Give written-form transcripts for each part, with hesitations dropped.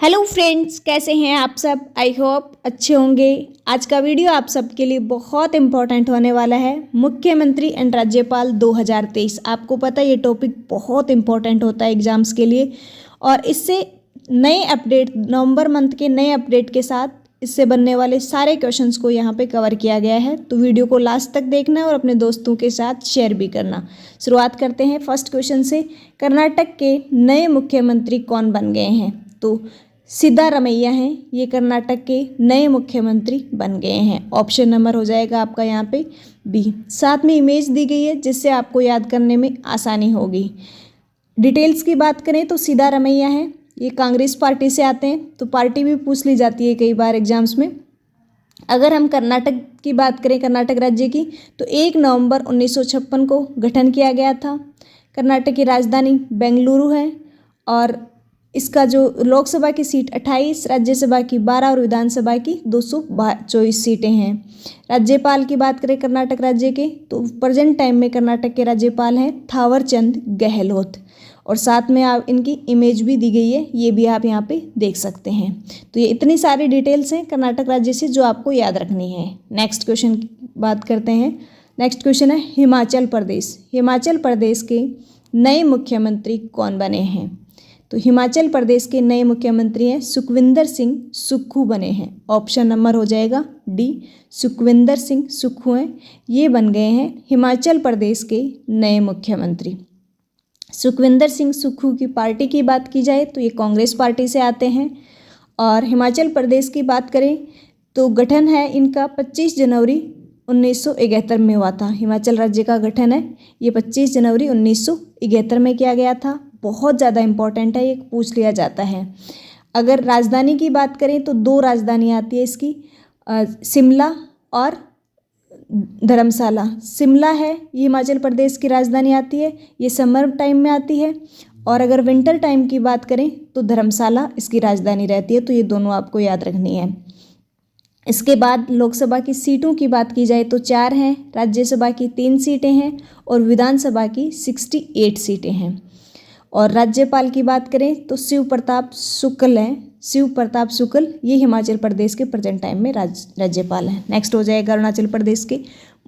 Hello friends, कैसे हैं आप सब। आई होप अच्छे होंगे। आज का वीडियो आप सबके लिए बहुत इम्पोर्टेंट होने वाला है। मुख्यमंत्री एंड राज्यपाल 2023। आपको पता है ये टॉपिक बहुत इम्पोर्टेंट होता है एग्जाम्स के लिए, और इससे नए अपडेट, नवंबर मंथ के नए अपडेट के साथ इससे बनने वाले सारे क्वेश्चंस को यहाँ पे कवर किया गया है। तो वीडियो को लास्ट तक देखना और अपने दोस्तों के साथ शेयर भी करना। शुरुआत करते हैं फर्स्ट क्वेश्चन से। कर्नाटक के नए मुख्यमंत्री कौन बन गए हैं? तो सिद्धारमैया हैं, ये कर्नाटक के नए मुख्यमंत्री बन गए हैं। ऑप्शन नंबर हो जाएगा आपका यहाँ पे बी। साथ में इमेज दी गई है जिससे आपको याद करने में आसानी होगी। डिटेल्स की बात करें तो सिद्धारमैया हैं, ये कांग्रेस पार्टी से आते हैं, तो पार्टी भी पूछ ली जाती है कई बार एग्जाम्स में। अगर हम कर्नाटक की बात करें, कर्नाटक राज्य की, तो 1 नवंबर 1956 को गठन किया गया था। कर्नाटक की राजधानी बेंगलुरु है, और इसका जो लोकसभा की सीट 28, राज्यसभा की 12 और विधानसभा की 224 सीटें हैं। राज्यपाल की बात करें कर्नाटक राज्य के, तो प्रेजेंट टाइम में कर्नाटक के राज्यपाल हैं थावरचंद गहलोत, और साथ में आप इनकी इमेज भी दी गई है, ये भी आप यहाँ पे देख सकते हैं। तो ये इतनी सारी डिटेल्स हैं कर्नाटक राज्य से जो आपको याद रखनी है। नेक्स्ट क्वेश्चन की बात करते हैं। नेक्स्ट क्वेश्चन है हिमाचल प्रदेश। हिमाचल प्रदेश के नए मुख्यमंत्री कौन बने हैं? तो हिमाचल प्रदेश के नए मुख्यमंत्री हैं सुखविंदर सिंह सुक्खू बने हैं। ऑप्शन नंबर हो जाएगा डी, सुखविंदर सिंह सुक्खू हैं, ये बन गए हैं हिमाचल प्रदेश के नए मुख्यमंत्री। सुखविंदर सिंह सुक्खू की पार्टी की बात की जाए तो ये कांग्रेस पार्टी से आते हैं। और हिमाचल प्रदेश की बात करें तो गठन है इनका 25 जनवरी 1971 में हुआ था। हिमाचल राज्य का गठन है ये 25 जनवरी 1971 में किया गया था। बहुत ज़्यादा इम्पॉर्टेंट है, ये पूछ लिया जाता है। अगर राजधानी की बात करें तो 2 राजधानी आती है इसकी, शिमला और धर्मशाला। शिमला है ये हिमाचल प्रदेश की राजधानी आती है, ये समर टाइम में आती है। और अगर विंटर टाइम की बात करें तो धर्मशाला इसकी राजधानी रहती है। तो ये दोनों आपको याद रखनी है। इसके बाद लोकसभा की सीटों की बात की जाए तो 4 हैं, राज्यसभा की 3 सीटें हैं, और विधानसभा की 68 सीटें हैं। और राज्यपाल की बात करें तो शिव प्रताप शुक्ल हैं। शिव प्रताप शुक्ल ये हिमाचल प्रदेश के प्रेजेंट टाइम में राज्यपाल हैं। नेक्स्ट हो जाएगा अरुणाचल प्रदेश के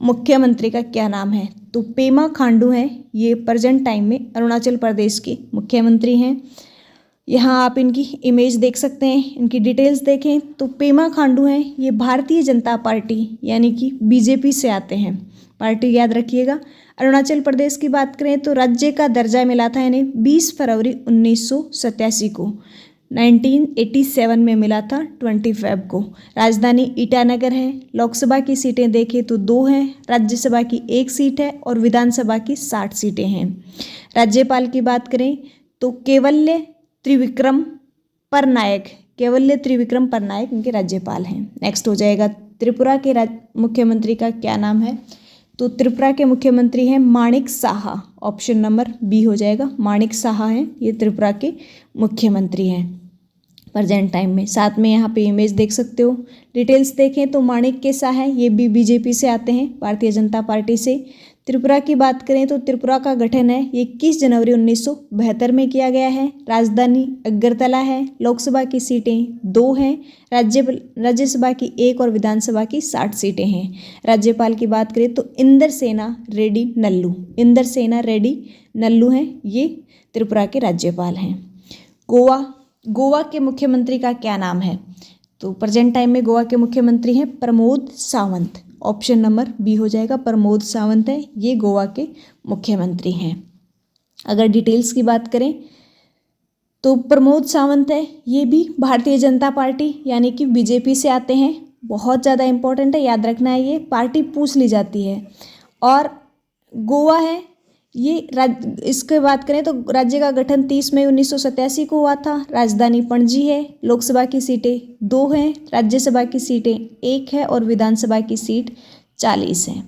मुख्यमंत्री का क्या नाम है? तो पेमा खांडू हैं, ये प्रेजेंट टाइम में अरुणाचल प्रदेश के मुख्यमंत्री हैं। यहाँ आप इनकी इमेज देख सकते हैं, इनकी डिटेल्स देखें तो पेमा खांडू हैं, ये भारतीय जनता पार्टी यानी कि बीजेपी से आते हैं। पार्टी याद रखिएगा। अरुणाचल प्रदेश की बात करें तो राज्य का दर्जा मिला था इन्हें 20 फरवरी 1987 को। 1987 में मिला था 25 फेब को। राजधानी ईटानगर है। लोकसभा की सीटें देखें तो 2 हैं, राज्यसभा की 1 सीट है, और विधानसभा की 60 सीटें हैं। राज्यपाल की बात करें तो केवल्य त्रिविक्रम परनायक, केवल्य त्रिविक्रम परनायक इनके राज्यपाल हैं। नेक्स्ट हो जाएगा त्रिपुरा के मुख्यमंत्री का क्या नाम है? तो त्रिपुरा के मुख्यमंत्री हैं माणिक साहा। ऑप्शन नंबर बी हो जाएगा, माणिक साहा हैं, ये त्रिपुरा के मुख्यमंत्री हैं प्रेजेंट टाइम में। साथ में यहाँ पे इमेज देख सकते हो। डिटेल्स देखें तो माणिक के साहा हैं, ये भी बीजेपी से आते हैं, भारतीय जनता पार्टी से। त्रिपुरा की बात करें तो त्रिपुरा का गठन है 21 जनवरी 1972 में किया गया है। राजधानी अगरतला है। लोकसभा की सीटें 2 हैं, राज्यसभा की 1 और विधानसभा की 60 सीटें हैं। राज्यपाल की बात करें तो इंदर सेना रेड्डी नल्लू, इंदर सेना रेड्डी नल्लू हैं, ये त्रिपुरा के राज्यपाल हैं। गोवा के मुख्यमंत्री का क्या नाम है? तो प्रेजेंट टाइम में गोवा के मुख्यमंत्री हैं Pramod Sawant. Option number B हो जाएगा, प्रमोद सावंत है, ये गोवा के मुख्यमंत्री हैं। अगर डिटेल्स की बात करें तो प्रमोद सावंत है, ये भी भारतीय जनता पार्टी यानी कि बीजेपी से आते हैं। बहुत ज़्यादा इंपॉर्टेंट है, याद रखना है, ये पार्टी पूछ ली जाती है। और गोवा है ये इसके बात करें तो राज्य का गठन 30 मई 1987 को हुआ था। राजधानी पणजी है। लोकसभा की सीटें 2 हैं, राज्यसभा की सीटें 1 है, और विधानसभा की सीट 40 है।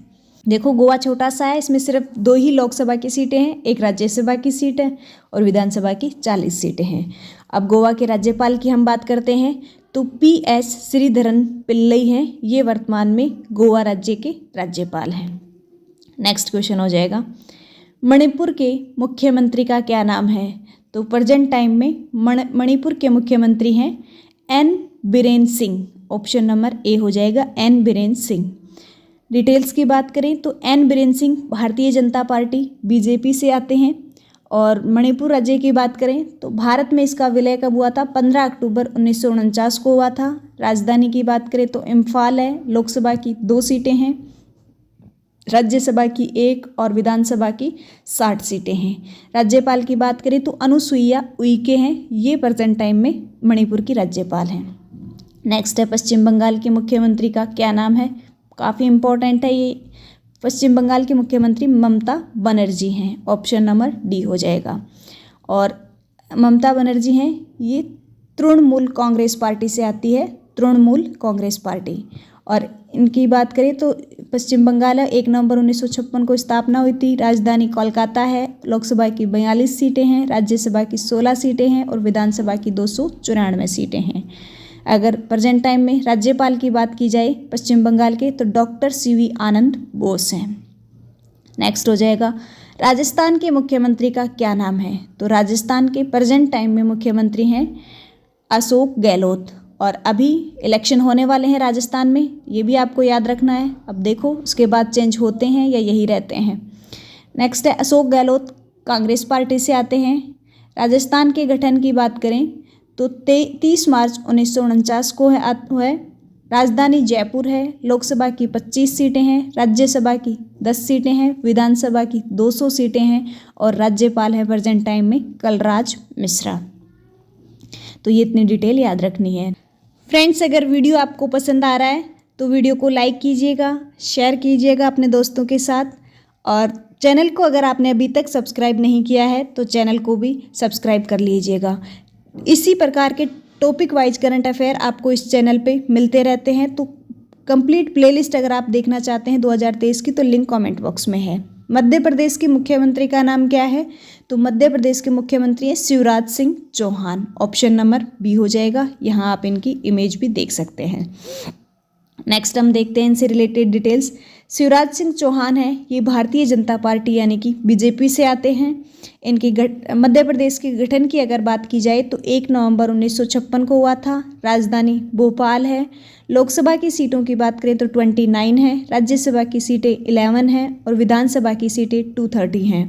देखो गोवा छोटा सा है, इसमें सिर्फ 2 ही लोकसभा की सीटें हैं, 1 राज्यसभा की सीट है, और विधानसभा की 40 सीटें हैं। अब गोवा के राज्यपाल की हम बात करते हैं तो PS श्रीधरन पिल्लई हैं, ये वर्तमान में गोवा राज्य के राज्यपाल हैं। नेक्स्ट क्वेश्चन हो जाएगा मणिपुर के मुख्यमंत्री का क्या नाम है? तो प्रेजेंट टाइम में मणिपुर के मुख्यमंत्री हैं N Biren Singh. Option number A हो जाएगा एन बीरेन सिंह। डिटेल्स की बात करें तो N Biren Singh Bharatiya Janata party BJP से आते हैं। और मणिपुर राज्य की बात करें तो भारत में इसका विलय कब हुआ था? 15 अक्टूबर 1949 को हुआ था। राजधानी की बात करें तो इम्फाल है। लोकसभा की 2 सीटें हैं, राज्यसभा की 1 और विधानसभा की 60 सीटें हैं। राज्यपाल की बात करें तो अनुसुईया उइके हैं, ये प्रेजेंट टाइम में मणिपुर की राज्यपाल हैं। नेक्स्ट है पश्चिम बंगाल के मुख्यमंत्री का क्या नाम है? काफ़ी इम्पोर्टेंट है ये। पश्चिम बंगाल के मुख्यमंत्री ममता बनर्जी हैं। ऑप्शन नंबर डी हो जाएगा। और ममता बनर्जी हैं, ये तृणमूल कांग्रेस पार्टी से आती है, तृणमूल कांग्रेस पार्टी। और इनकी बात करें तो पश्चिम बंगाल है, 1 नवंबर 1956 को स्थापना हुई थी। राजधानी कोलकाता है। लोकसभा की 42 सीटें हैं, राज्यसभा की 16 सीटें हैं और विधानसभा की 294 सीटें हैं। अगर प्रेजेंट टाइम में राज्यपाल की बात की जाए पश्चिम बंगाल के तो डॉक्टर सीवी आनंद बोस हैं। नेक्स्ट हो जाएगा राजस्थान के मुख्यमंत्री का क्या नाम है? तो राजस्थान के प्रेजेंट टाइम में मुख्यमंत्री हैं अशोक गहलोत। और अभी इलेक्शन होने वाले हैं राजस्थान में, ये भी आपको याद रखना है। अब देखो उसके बाद चेंज होते हैं या यही रहते हैं। नेक्स्ट है अशोक गहलोत कांग्रेस पार्टी से आते हैं। राजस्थान के गठन की बात करें तो 30 मार्च 1949 को है। राजधानी जयपुर है। लोकसभा की 25 सीटें हैं, राज्यसभा की 10 सीटें हैं, विधानसभा की 200 सीटें हैं और राज्यपाल है प्रेजेंट टाइम में कलराज मिश्रा। तो ये इतनी डिटेल याद रखनी है। फ्रेंड्स, अगर वीडियो आपको पसंद आ रहा है तो वीडियो को लाइक कीजिएगा, शेयर कीजिएगा अपने दोस्तों के साथ। और चैनल को अगर आपने अभी तक सब्सक्राइब नहीं किया है तो चैनल को भी सब्सक्राइब कर लीजिएगा। इसी प्रकार के टॉपिक वाइज करंट अफेयर आपको इस चैनल पे मिलते रहते हैं। तो कंप्लीट प्लेलिस्ट अगर आप देखना चाहते हैं 2023 की तो लिंक कमेंट बॉक्स में है। मध्य प्रदेश के मुख्यमंत्री का नाम क्या है? तो मध्य प्रदेश के मुख्यमंत्री हैं Shivraj Singh Chouhan. Option number B हो जाएगा। यहाँ आप इनकी इमेज भी देख सकते हैं। नेक्स्ट हम देखते हैं इनसे रिलेटेड डिटेल्स। शिवराज सिंह चौहान है, ये भारतीय जनता पार्टी यानी कि बीजेपी से आते हैं। इनकी मध्य प्रदेश के गठन की अगर बात की जाए तो 1 नवंबर 1956 को हुआ था। राजधानी भोपाल है। लोकसभा की सीटों की बात करें तो 29 है, राज्यसभा की सीटें 11 हैं और विधानसभा की सीटें 230 हैं।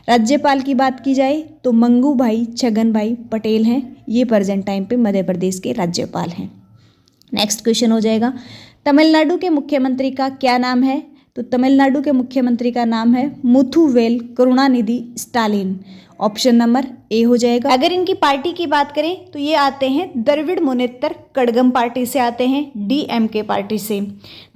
राज्यपाल की बात की जाए तो मंगू भाई छगन भाई पटेल हैं, ये प्रेजेंट टाइम पे मध्य प्रदेश के राज्यपाल हैं। नेक्स्ट क्वेश्चन हो जाएगा तमिलनाडु के मुख्यमंत्री का क्या नाम है? तो तमिलनाडु के मुख्यमंत्री का नाम है Muthuvel Karunanidhi Stalin. Option number A हो जाएगा। अगर इनकी पार्टी की बात करें तो ये आते हैं द्रविड़ मुनेत्र कड़गम पार्टी से आते हैं, डीएमके पार्टी से।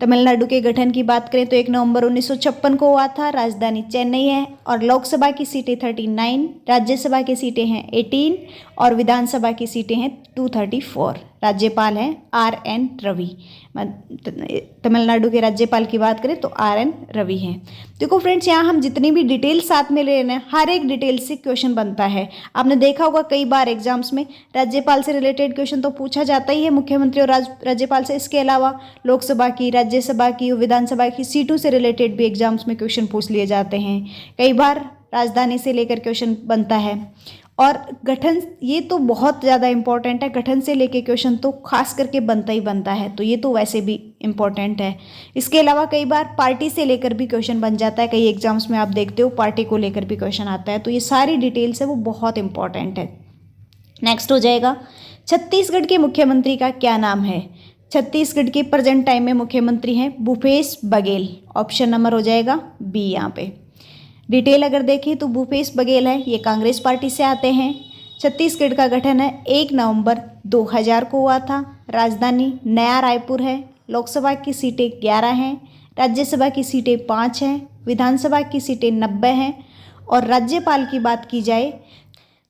तमिलनाडु के गठन की बात करें तो 1 नवंबर 1956 को हुआ था। राजधानी चेन्नई है और लोकसभा की सीटें 39, राज्यसभा की सीटें हैं 18 और विधानसभा की सीटें हैं 234। राज्यपाल हैं RN रवि। तमिलनाडु के राज्यपाल की बात करें तो RN रवि हैं। देखो फ्रेंड्स, यहाँ हम जितनी भी डिटेल साथ में ले रहे हैं, हर एक डिटेल से क्वेश्चन बनता है। आपने देखा होगा कई बार एग्जाम्स में राज्यपाल से रिलेटेड क्वेश्चन तो पूछा जाता ही है, मुख्यमंत्री और राज्यपाल से। इसके अलावा लोकसभा की, राज्यसभा की, विधानसभा की सीटों से रिलेटेड भी एग्जाम्स में क्वेश्चन पूछ लिए जाते हैं। कई बार राजधानी से लेकर क्वेश्चन बनता है। और गठन, ये तो बहुत ज़्यादा इम्पॉर्टेंट है। गठन से लेके क्वेश्चन तो खास करके बनता ही बनता है, तो ये तो वैसे भी इम्पॉर्टेंट है। इसके अलावा कई बार पार्टी से लेकर भी क्वेश्चन बन जाता है। कई एग्जाम्स में आप देखते हो पार्टी को लेकर भी क्वेश्चन आता है। तो ये सारी डिटेल्स है वो बहुत इंपॉर्टेंट है। नेक्स्ट हो जाएगा छत्तीसगढ़ के मुख्यमंत्री का क्या नाम है? छत्तीसगढ़ के प्रेजेंट टाइम में मुख्यमंत्री हैं भूपेश बघेल। ऑप्शन नंबर हो जाएगा बी। यहाँ पे डिटेल अगर देखें तो भूपेश बघेल है, ये कांग्रेस पार्टी से आते हैं। छत्तीसगढ़ का गठन है 1 नवंबर 2000 को हुआ था। राजधानी नया रायपुर है। लोकसभा की सीटें 11 हैं, राज्यसभा की सीटें 5 हैं, विधानसभा की सीटें 90 हैं। और राज्यपाल की बात की जाए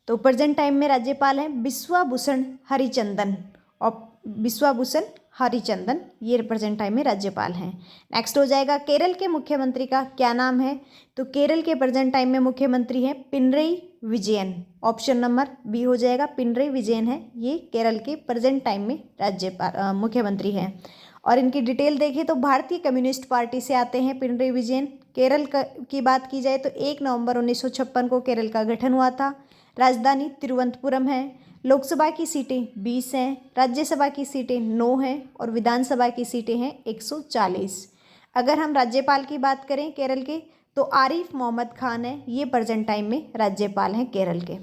तो प्रेजेंट टाइम में राज्यपाल हैं बिश्वाभूषण हरिचंदन। और बिश्वाभूषण हरिचंदन ये प्रेजेंट टाइम में राज्यपाल हैं। नेक्स्ट हो जाएगा केरल के मुख्यमंत्री का क्या नाम है? तो केरल के प्रेजेंट टाइम में मुख्यमंत्री हैं Pinarayi Vijayan. Option number B हो जाएगा। पिनरई विजयन है, ये केरल के प्रेजेंट टाइम में राज्यपाल मुख्यमंत्री हैं। और इनकी डिटेल देखें तो भारतीय कम्युनिस्ट पार्टी से आते हैं पिनरई विजयन। केरल की बात की जाए तो 1 नवंबर 1956 को केरल का गठन हुआ था। राजधानी तिरुवनंतपुरम है। लोकसभा की सीटें 20 हैं, राज्यसभा की सीटें 9 हैं और विधानसभा की सीटें हैं 140। अगर हम राज्यपाल की बात करें केरल के, तो आरिफ मोहम्मद खान है, ये प्रेजेंट टाइम में राज्यपाल हैं केरल के।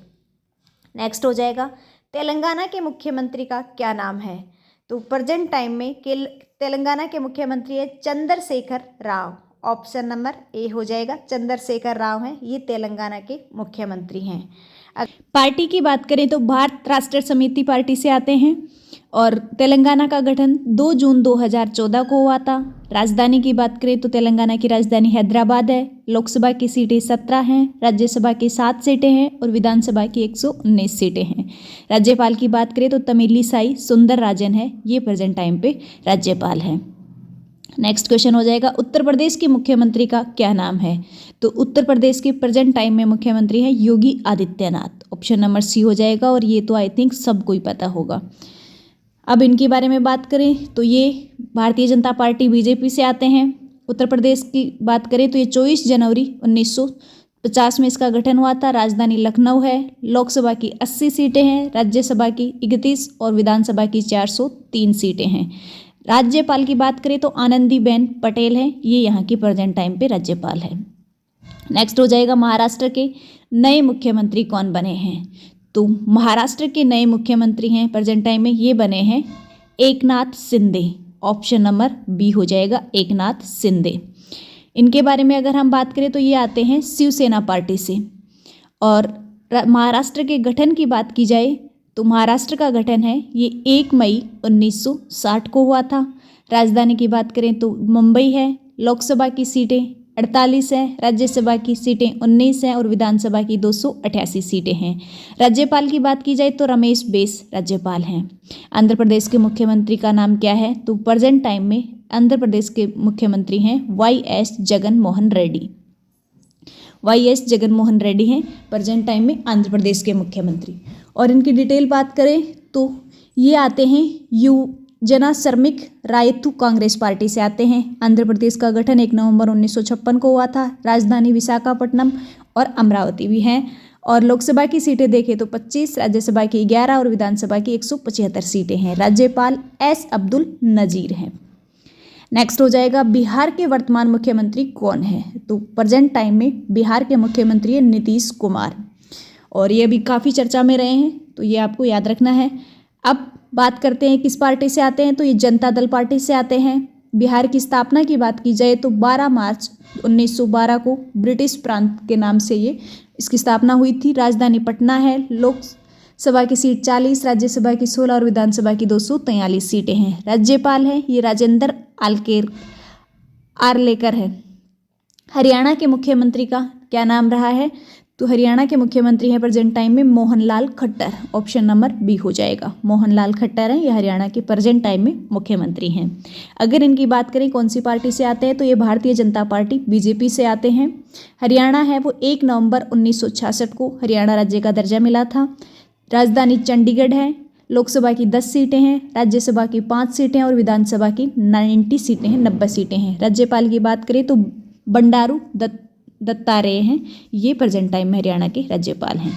नेक्स्ट हो जाएगा तेलंगाना के मुख्यमंत्री का क्या नाम है? तो प्रेजेंट टाइम में तेलंगाना के मुख्यमंत्री है Chandrashekhar Rao. Option number A हो जाएगा, चंद्रशेखर राव हैं, ये तेलंगाना के मुख्यमंत्री हैं। पार्टी की बात करें तो भारत राष्ट्र समिति पार्टी से आते हैं और तेलंगाना का गठन 2 जून 2014 को हुआ था। राजधानी की बात करें तो तेलंगाना की राजधानी हैदराबाद है। लोकसभा की सीटें 17 हैं, राज्यसभा की 7 सीटें हैं और विधानसभा की 119 सीटें हैं। राज्यपाल की बात करें तो तमिलिसाई सुंदरराजन है, ये प्रेजेंट टाइम पे राज्यपाल हैं। नेक्स्ट क्वेश्चन हो जाएगा उत्तर प्रदेश के मुख्यमंत्री का क्या नाम है? तो उत्तर प्रदेश के प्रेजेंट टाइम में मुख्यमंत्री हैं Yogi Adityanath. Option number C हो जाएगा और ये तो आई थिंक सबको ही पता होगा। अब इनके बारे में बात करें तो ये भारतीय जनता पार्टी बीजेपी से आते हैं। उत्तर प्रदेश की बात करें तो ये 24 जनवरी 1950 में इसका गठन हुआ था। राजधानी लखनऊ है। लोकसभा की 80 सीटें हैं, राज्यसभा की 31 और विधानसभा की 403 सीटें हैं। राज्यपाल की बात करें तो आनंदीबेन पटेल हैं, ये यहाँ की प्रेजेंट टाइम पे राज्यपाल है। नेक्स्ट हो जाएगा महाराष्ट्र के नए मुख्यमंत्री कौन बने हैं? तो महाराष्ट्र के नए मुख्यमंत्री हैं प्रेजेंट टाइम में, ये बने हैं Eknath Shinde. Option number B हो जाएगा, एकनाथ शिंदे। इनके बारे में अगर हम बात करें तो ये आते हैं शिवसेना पार्टी से। और महाराष्ट्र के गठन की बात की जाए तो महाराष्ट्र का गठन है ये 1 मई 1960 को हुआ था। राजधानी की बात करें तो मुंबई है। लोकसभा की सीटें 48 हैं, राज्यसभा की सीटें 19 हैं और विधानसभा की 288 सीटें हैं। राज्यपाल की बात की जाए तो रमेश बैस राज्यपाल हैं। आंध्र प्रदेश के मुख्यमंत्री का नाम क्या है? तो प्रेजेंट टाइम में आंध्र प्रदेश के मुख्यमंत्री हैं YS जगनमोहन रेड्डी। YS जगनमोहन रेड्डी हैं प्रेजेंट टाइम में आंध्र प्रदेश के मुख्यमंत्री। और इनकी डिटेल बात करें तो ये आते हैं जना श्रमिक रायतू कांग्रेस पार्टी से आते हैं। आंध्र प्रदेश का गठन 1 नवंबर 1956 को हुआ था। राजधानी विशाखापट्टनम और अमरावती भी हैं। और लोकसभा की सीटें देखें तो 25, राज्यसभा की 11 और विधानसभा की 175 सीटें हैं। राज्यपाल S अब्दुल नजीर हैं। नेक्स्ट हो जाएगा बिहार के वर्तमान मुख्यमंत्री कौन है? तो प्रेजेंट टाइम में बिहार के मुख्यमंत्री हैं नीतीश कुमार और ये अभी काफ़ी चर्चा में रहे हैं, तो ये आपको याद रखना है। अब बात करते हैं किस पार्टी से आते हैं, तो ये जनता दल पार्टी से आते हैं। बिहार की स्थापना की बात की जाए तो 12 मार्च 1912 को ब्रिटिश प्रांत के नाम से ये इसकी स्थापना हुई थी। राजधानी पटना है। लोकसभा की सीट 40, राज्यसभा की 16 और विधानसभा की 243 सीटें हैं। राज्यपाल हैं ये राजेंद्र आर्लेकर है। हरियाणा के मुख्यमंत्री का क्या नाम रहा है? तो हरियाणा के मुख्यमंत्री हैं प्रेजेंट टाइम में Mohanlal Khattar. Option number B हो जाएगा, मोहनलाल खट्टर हैं, ये हरियाणा के प्रेजेंट टाइम में मुख्यमंत्री हैं। अगर इनकी बात करें कौन सी पार्टी से आते हैं, तो ये भारतीय जनता पार्टी बीजेपी से आते हैं। हरियाणा है वो 1 नवंबर 1966 को हरियाणा राज्य का दर्जा मिला था। राजधानी चंडीगढ़ है। लोकसभा की 10 सीटें हैं, राज्यसभा की 5 सीटें और विधानसभा की 90 सीटें हैं, 90 सीटें हैं। राज्यपाल की बात करें तो बंडारू दत्तात्रेय हैं, ये प्रेजेंट टाइम में हरियाणा के राज्यपाल हैं।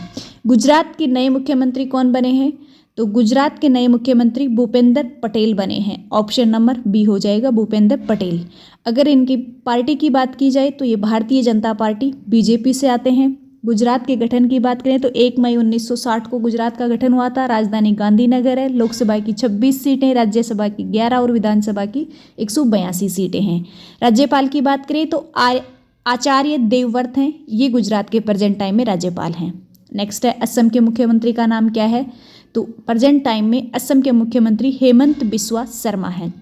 गुजरात के नए मुख्यमंत्री कौन बने हैं? तो गुजरात के नए मुख्यमंत्री भूपेंद्र पटेल बने हैं। ऑप्शन नंबर बी हो जाएगा, भूपेंद्र पटेल। अगर इनकी पार्टी की बात की जाए तो ये भारतीय जनता पार्टी बीजेपी से आते हैं। गुजरात के गठन की बात करें तो 1 मई 1960 को गुजरात का गठन हुआ था। राजधानी गांधीनगर है। लोकसभा की 26 सीटें, राज्यसभा की 11 और विधानसभा की 182 सीटें हैं। राज्यपाल की बात करें तो आचार्य देवव्रत हैं, ये गुजरात के प्रेजेंट टाइम में राज्यपाल हैं। नेक्स्ट है असम के मुख्यमंत्री का नाम क्या है? तो प्रेजेंट टाइम में असम के मुख्यमंत्री हेमंत बिस्वा शर्मा हैं।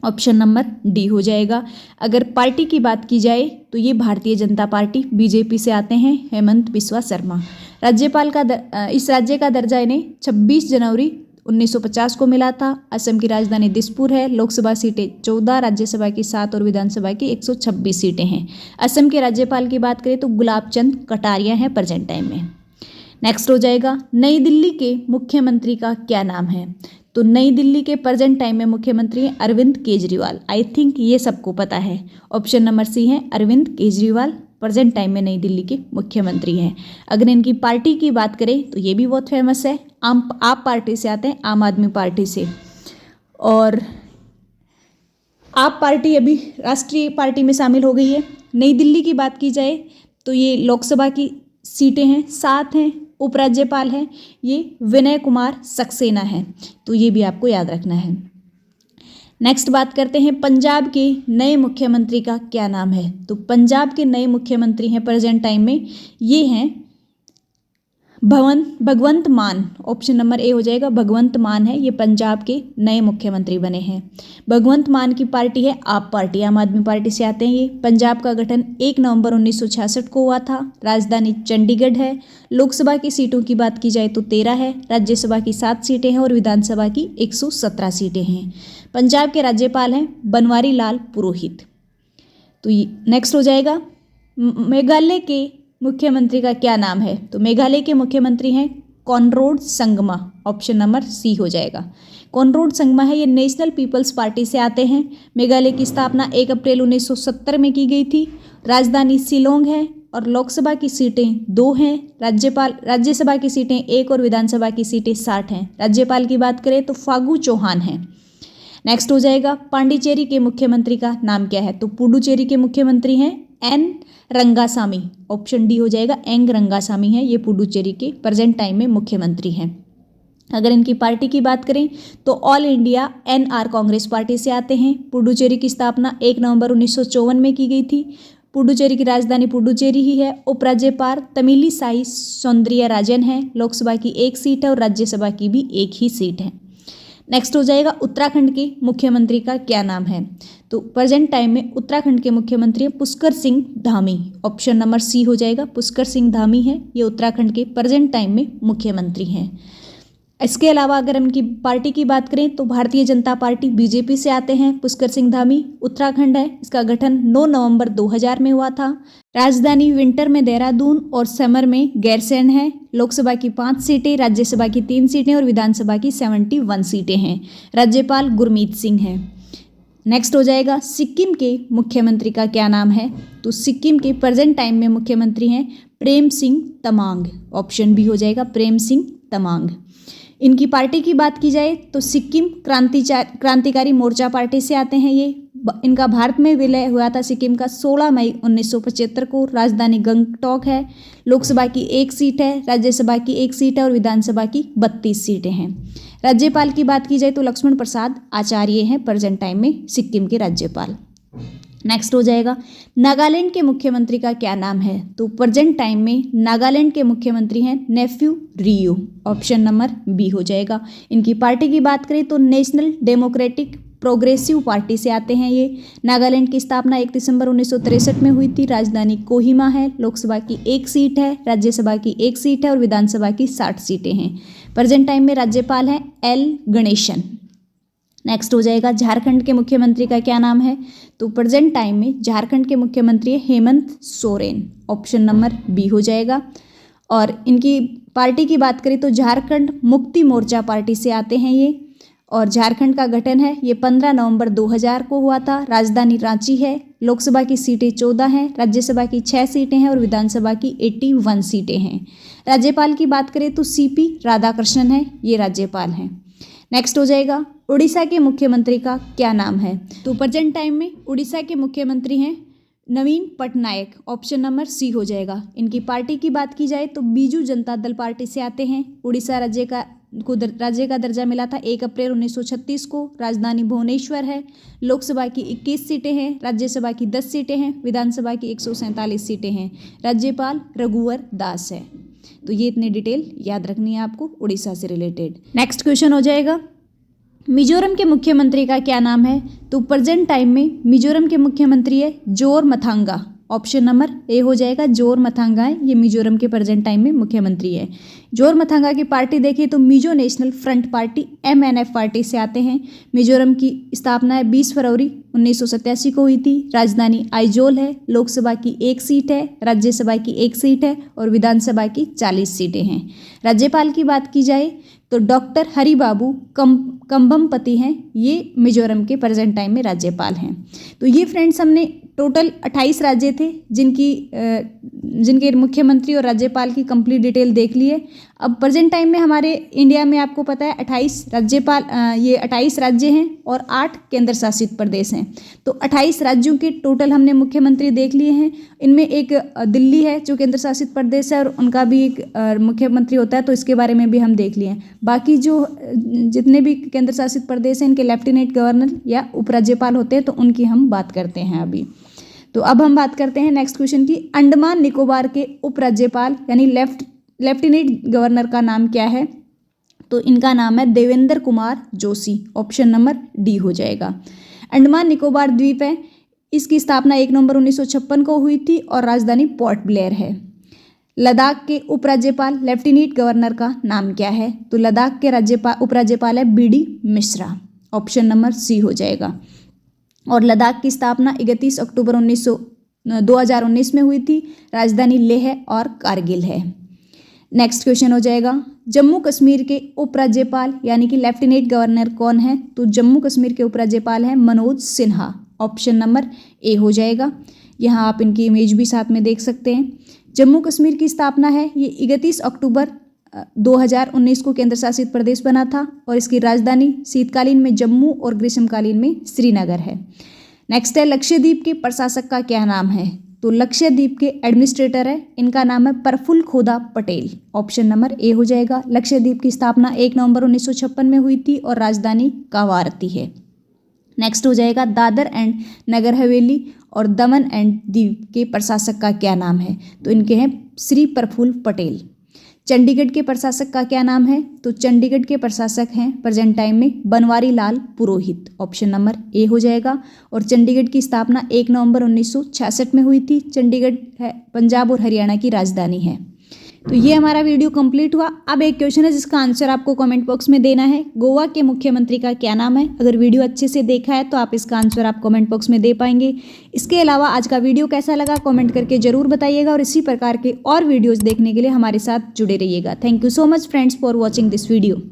ऑप्शन नंबर डी हो जाएगा। अगर पार्टी की बात की जाए तो ये भारतीय जनता पार्टी बीजेपी से आते हैं, हेमंत बिस्वा शर्मा। राज्यपाल का इस राज्य का दर्जा इन्हें 26 जनवरी 1950 को मिला था। असम की राजधानी दिसपुर है। लोकसभा सीटें 14, राज्यसभा की 7 और विधानसभा की 126 सीटें हैं। असम के राज्यपाल की बात करें तो गुलाब चंद कटारिया हैं प्रेजेंट टाइम में। नेक्स्ट हो जाएगा नई दिल्ली के मुख्यमंत्री का क्या नाम है? तो नई दिल्ली के प्रेजेंट टाइम में मुख्यमंत्री अरविंद केजरीवाल। आई थिंक ये सबको पता है। ऑप्शन नंबर सी है अरविंद केजरीवाल। प्रेजेंट टाइम में नई दिल्ली के मुख्यमंत्री हैं। अगर इनकी पार्टी की बात करें तो ये भी बहुत फेमस है, आप पार्टी से आते हैं, आम आदमी पार्टी से। और आप पार्टी अभी राष्ट्रीय पार्टी में शामिल हो गई है। नई दिल्ली की बात की जाए तो ये लोकसभा की सीटें हैं, 7 हैं। उपराज्यपाल हैं ये विनय कुमार सक्सेना हैं, तो ये भी आपको याद रखना है। नेक्स्ट बात करते हैं पंजाब के नए मुख्यमंत्री का क्या नाम है। तो पंजाब के नए मुख्यमंत्री हैं प्रेजेंट टाइम में, ये हैं भगवंत मान। ऑप्शन नंबर ए हो जाएगा, भगवंत मान है, ये पंजाब के नए मुख्यमंत्री बने हैं। भगवंत मान की पार्टी है आप पार्टी, आम आदमी पार्टी से आते हैं ये। पंजाब का गठन 1 नवंबर 1966 को हुआ था। राजधानी चंडीगढ़ है। लोकसभा की सीटों की बात की जाए तो 13 है, राज्यसभा की 7 सीटें हैं और विधानसभा की 117 सीटें हैं। पंजाब के राज्यपाल हैं बनवारी लाल पुरोहित। तो नेक्स्ट हो जाएगा मेघालय के मुख्यमंत्री का क्या नाम है। तो मेघालय के मुख्यमंत्री हैं Conrad Sangma. Option number C हो जाएगा, कॉनराड संगमा है, ये नेशनल पीपल्स पार्टी से आते हैं। मेघालय की स्थापना 1 अप्रैल 1970 में की गई थी। राजधानी शिलोंग है और लोकसभा की सीटें 2 हैं। राज्यसभा की सीटें 1 और विधानसभा की सीटें 60 हैं। राज्यपाल की बात करें तो फागू चौहान हैं। नेक्स्ट हो जाएगा पांडिचेरी के मुख्यमंत्री का नाम क्या है। तो पुडुचेरी के मुख्यमंत्री हैं एन रंगासामी। ऑप्शन डी हो जाएगा, एंग रंगासामी है, ये पुडुचेरी के प्रेजेंट टाइम में मुख्यमंत्री हैं। अगर इनकी पार्टी की बात करें तो all India NR Congress party से आते हैं। पुडुचेरी की स्थापना 1 नवंबर 1954 में की गई थी। पुडुचेरी की राजधानी पुडुचेरी ही है। उपराज्यपाल तमिलिसाई सौंदरराजन है। लोकसभा की 1 सीट है और राज्यसभा की भी 1 ही सीट है। नेक्स्ट हो जाएगा उत्तराखंड के मुख्यमंत्री का क्या नाम है। तो प्रेजेंट टाइम में उत्तराखंड के मुख्यमंत्री हैं Pushkar Singh Dhami. Option number C हो जाएगा, पुष्कर सिंह धामी है, ये उत्तराखंड के प्रेजेंट टाइम में मुख्यमंत्री हैं। इसके अलावा अगर हम इनकी पार्टी की बात करें तो भारतीय जनता पार्टी बीजेपी से आते हैं पुष्कर सिंह धामी। उत्तराखंड है, इसका गठन 9 नवंबर 2000 में हुआ था। राजधानी विंटर में देहरादून और समर में गैरसैंण है। लोकसभा की 5 सीटें, राज्यसभा की 3 सीटें और विधानसभा की 71 सीटें हैं। राज्यपाल गुरमीत सिंह हैं। नेक्स्ट हो जाएगा सिक्किम के मुख्यमंत्री का क्या नाम है। तो सिक्किम के प्रेजेंट टाइम में मुख्यमंत्री हैं प्रेम सिंह तमांग। ऑप्शन बी हो जाएगा, प्रेम सिंह तमांग। इनकी पार्टी की बात की जाए तो सिक्किम क्रांतिकारी मोर्चा पार्टी से आते हैं ये। इनका भारत में विलय हुआ था सिक्किम का 16 मई 1975 को। राजधानी गंगटोक है। लोकसभा की 1 सीट है, राज्यसभा की 1 सीट है और विधानसभा की 32 सीटें हैं। राज्यपाल की बात की जाए तो लक्ष्मण प्रसाद आचार्य हैं प्रेजेंट टाइम में सिक्किम के राज्यपाल। नेक्स्ट हो जाएगा नागालैंड के मुख्यमंत्री का क्या नाम है। तो प्रेजेंट टाइम में नागालैंड के मुख्यमंत्री हैं नेफ्यू रियो। ऑप्शन नंबर बी हो जाएगा। इनकी पार्टी की बात करें तो नेशनल डेमोक्रेटिक प्रोग्रेसिव पार्टी से आते हैं ये। नागालैंड की स्थापना 1 दिसंबर 1963 में हुई थी। राजधानी कोहिमा है। लोकसभा की 1 सीट है, राज्यसभा की 1 सीट है और विधानसभा की 60 सीटें हैं। प्रेजेंट टाइम में राज्यपाल हैं एल गणेशन। नेक्स्ट हो जाएगा झारखंड के मुख्यमंत्री का क्या नाम है। तो प्रेजेंट टाइम में झारखंड के मुख्यमंत्री Hemant Soren. Option number B हो जाएगा। और इनकी पार्टी की बात करें तो झारखंड मुक्ति मोर्चा पार्टी से आते हैं ये। और झारखंड का गठन है ये 15 नवंबर 2000 को हुआ था। राजधानी रांची है। लोकसभा की सीटें 14 हैं, राज्यसभा की 6 सीटें हैं और विधानसभा की 81 सीटें हैं। राज्यपाल की बात करें तो सीपी राधाकृष्णन है, ये राज्यपाल हैं। नेक्स्ट हो जाएगा उड़ीसा के मुख्यमंत्री का क्या नाम है। तो प्रेजेंट टाइम में उड़ीसा के मुख्यमंत्री हैं नवीन पटनायक। ऑप्शन नंबर सी हो जाएगा। इनकी पार्टी की बात की जाए तो बीजू जनता दल पार्टी से आते हैं। उड़ीसा राज्य का दर्जा मिला था 1 अप्रैल 1936 को। राजधानी भुवनेश्वर है। लोकसभा की 21 सीटें हैं, राज्यसभा की 10 सीटें हैं, विधानसभा की 147 सीटें हैं। राज्यपाल रघुवर दास है। तो ये इतनी डिटेल याद रखनी है आपको उड़ीसा से रिलेटेड। नेक्स्ट क्वेश्चन हो जाएगा मिजोरम के मुख्यमंत्री का क्या नाम है। तो प्रेजेंट टाइम में मिजोरम के मुख्यमंत्री है जोरमथांगा। ऑप्शन नंबर ए हो जाएगा, जोरमथांगा है, ये मिजोरम के प्रेजेंट टाइम में मुख्यमंत्री है। जोरमथांगा की पार्टी देखिए तो Mizo national front party MNF party से आते हैं। मिजोरम की स्थापना 20 फरवरी 1987 को हुई थी। राजधानी आइजोल है। लोकसभा की 1 सीट है, राज्यसभा की 1 सीट है और विधानसभा की 40 सीटें हैं। राज्यपाल की बात की जाए तो डॉक्टर हरिबाबू कंबमपति हैं, ये मिजोरम के प्रेजेंट टाइम में राज्यपाल हैं। तो ये फ्रेंड्स हमने टोटल 28 राज्य थे जिनके मुख्यमंत्री और राज्यपाल की कंप्लीट डिटेल देख लिए। अब प्रेजेंट टाइम में हमारे इंडिया में आपको पता है 28 राज्य हैं और 8 केंद्र शासित प्रदेश हैं। तो 28 राज्यों के टोटल हमने मुख्यमंत्री देख लिए हैं। इनमें एक दिल्ली है जो केंद्र शासित प्रदेश है और उनका भी एक मुख्यमंत्री होता है, तो इसके बारे में भी हम देख लिए हैं। बाकी जो जितने भी केंद्र शासित प्रदेश हैं इनके लेफ्टिनेंट गवर्नर या उपराज्यपाल होते हैं, तो उनकी हम बात करते हैं अभी। तो अब हम बात करते हैं नेक्स्ट क्वेश्चन की। अंडमान निकोबार के उपराज्यपाल यानी लेफ्टिनेंट गवर्नर का नाम क्या है? तो इनका नाम है Devendra Kumar Joshi. Option number D हो जाएगा। अंडमान निकोबार द्वीप है, इसकी स्थापना 1 नवंबर 1956 को हुई थी और राजधानी पोर्ट ब्लेयर है। लद्दाख के उपराज्यपाल लेफ्टिनेंट गवर्नर का नाम क्या है? तो लद्दाख के उपराज्यपाल है BD मिश्रा। ऑप्शन नंबर सी हो जाएगा। और लद्दाख की स्थापना 31 अक्टूबर 2019 में हुई थी। राजधानी लेह और कारगिल है। नेक्स्ट क्वेश्चन हो जाएगा, जम्मू कश्मीर के उपराज्यपाल यानी कि लेफ्टिनेंट गवर्नर कौन है? तो जम्मू कश्मीर के उपराज्यपाल हैं Manoj Sinha. Option number A हो जाएगा। यहाँ आप इनकी इमेज भी साथ में देख सकते हैं। जम्मू कश्मीर की स्थापना है ये 31 अक्टूबर 2019 को केंद्र शासित प्रदेश बना था और इसकी राजधानी शीतकालीन में जम्मू और ग्रीष्मकालीन में श्रीनगर है। नेक्स्ट है, लक्षद्वीप के प्रशासक का क्या नाम है? तो लक्षद्वीप के एडमिनिस्ट्रेटर है, इनका नाम है प्रफुल्ल खोदा पटेल। ऑप्शन नंबर ए हो जाएगा। लक्षद्वीप की स्थापना 1 नवंबर 1956 में हुई थी और राजधानी कावारती है। नेक्स्ट हो जाएगा, दादर एंड नगर हवेली और दमन एंड दीव के प्रशासक का क्या नाम है? तो इनके हैं श्री प्रफुल्ल पटेल। चंडीगढ़ के प्रशासक का क्या नाम है? तो चंडीगढ़ के प्रशासक हैं प्रेजेंट टाइम में बनवारी लाल पुरोहित। ऑप्शन नंबर ए हो जाएगा। और चंडीगढ़ की स्थापना 1 नवंबर 1966 में हुई थी। चंडीगढ़ है पंजाब और हरियाणा की राजधानी है। तो ये हमारा वीडियो कंप्लीट हुआ। अब एक क्वेश्चन है जिसका आंसर आपको कमेंट बॉक्स में देना है। गोवा के मुख्यमंत्री का क्या नाम है? अगर वीडियो अच्छे से देखा है तो आप इसका आंसर आप कमेंट बॉक्स में दे पाएंगे। इसके अलावा आज का वीडियो कैसा लगा कमेंट करके जरूर बताइएगा और इसी प्रकार के और वीडियोज़ देखने के लिए हमारे साथ जुड़े रहिएगा। Thank you so much friends for watching this video.